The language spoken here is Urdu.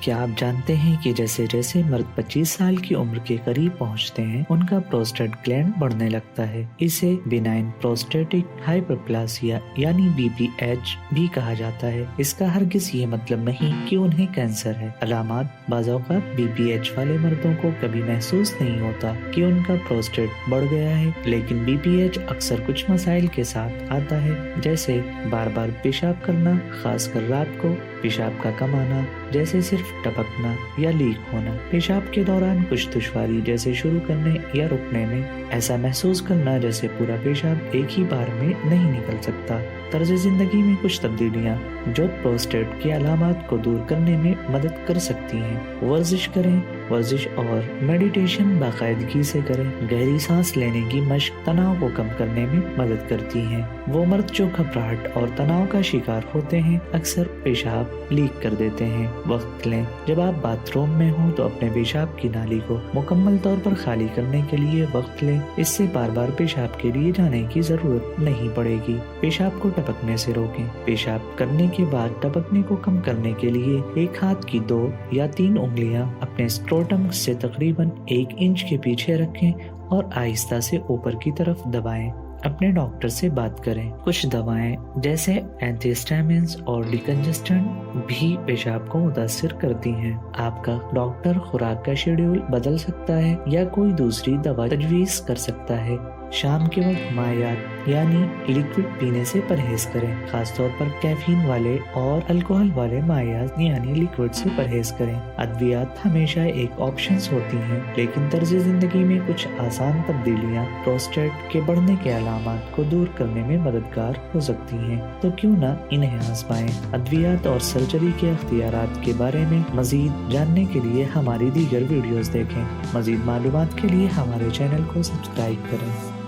کیا آپ جانتے ہیں کہ جیسے جیسے مرد 25 سال کی عمر کے قریب پہنچتے ہیں ان کا پروسٹیٹ گلینڈ بڑھنے لگتا ہے۔ اسے بینائن پروسٹیٹک ہائپرپلاسیا یعنی BPH بھی کہا جاتا ہے۔ اس کا ہرگز یہ مطلب نہیں کہ انہیں کینسر ہے۔ علامات: بعض اوقات BPH والے مردوں کو کبھی محسوس نہیں ہوتا کہ ان کا پروسٹیٹ بڑھ گیا ہے، لیکن BPH اکثر کچھ مسائل کے ساتھ آتا ہے، جیسے بار بار پیشاب کرنا، خاص کر رات کو، پیشاب کا کم آنا جیسے صرف ٹپکنا یا لیک ہونا، پیشاب کے دوران کچھ دشواری جیسے شروع کرنے یا رکنے میں، ایسا محسوس کرنا جیسے پورا پیشاب ایک ہی بار میں نہیں نکل سکتا۔ طرز زندگی میں کچھ تبدیلیاں جو پروسٹیٹ کی علامات کو دور کرنے میں مدد کر سکتی ہیں۔ ورزش کریں۔ ورزش اور میڈیٹیشن باقاعدگی سے کریں۔ گہری سانس لینے کی مشق تناؤ کو کم کرنے میں مدد کرتی ہیں۔ وہ مرد جو گھبراہٹ اور تناؤ کا شکار ہوتے ہیں اکثر پیشاب لیک کر دیتے ہیں۔ وقت لیں۔ جب آپ باتھ روم میں ہوں تو اپنے پیشاب کی نالی کو مکمل طور پر خالی کرنے کے لیے وقت لیں۔ اس سے بار بار پیشاب کے لیے جانے کی ضرورت نہیں پڑے گی۔ پیشاب کو ٹپکنے سے روکیں۔ پیشاب کرنے کے بعد ٹپکنے کو کم کرنے کے لیے ایک ہاتھ کی 2 یا 3 انگلیاں اپنے اسکروٹم سے تقریباً 1 انچ کے پیچھے رکھیں اور آہستہ سے اوپر کی طرف دبائیں۔ اپنے ڈاکٹر سے بات کریں۔ کچھ دوائیں جیسے اینٹی ہسٹامینز اور ڈیکنجسٹنٹ بھی پیشاب کو متاثر کرتی ہیں۔ آپ کا ڈاکٹر خوراک کا شیڈول بدل سکتا ہے یا کوئی دوسری دوا تجویز کر سکتا ہے۔ شام کے وقت مائعات یعنی لیکوڈ پینے سے پرہیز کریں، خاص طور پر کیفین والے اور الکوہل والے مائعات یعنی لیکوڈ سے پرہیز کریں۔ ادویات ہمیشہ ایک آپشنز ہوتی ہیں، لیکن طرز زندگی میں کچھ آسان تبدیلیاں پروسٹیٹ کے بڑھنے کے علامات کو دور کرنے میں مددگار ہو سکتی ہیں، تو کیوں نہ انہیں آزمائیں۔ ادویات اور سرجری کے اختیارات کے بارے میں مزید جاننے کے لیے ہماری دیگر ویڈیوز دیکھیں۔ مزید معلومات کے لیے ہمارے چینل کو سبسکرائب کریں۔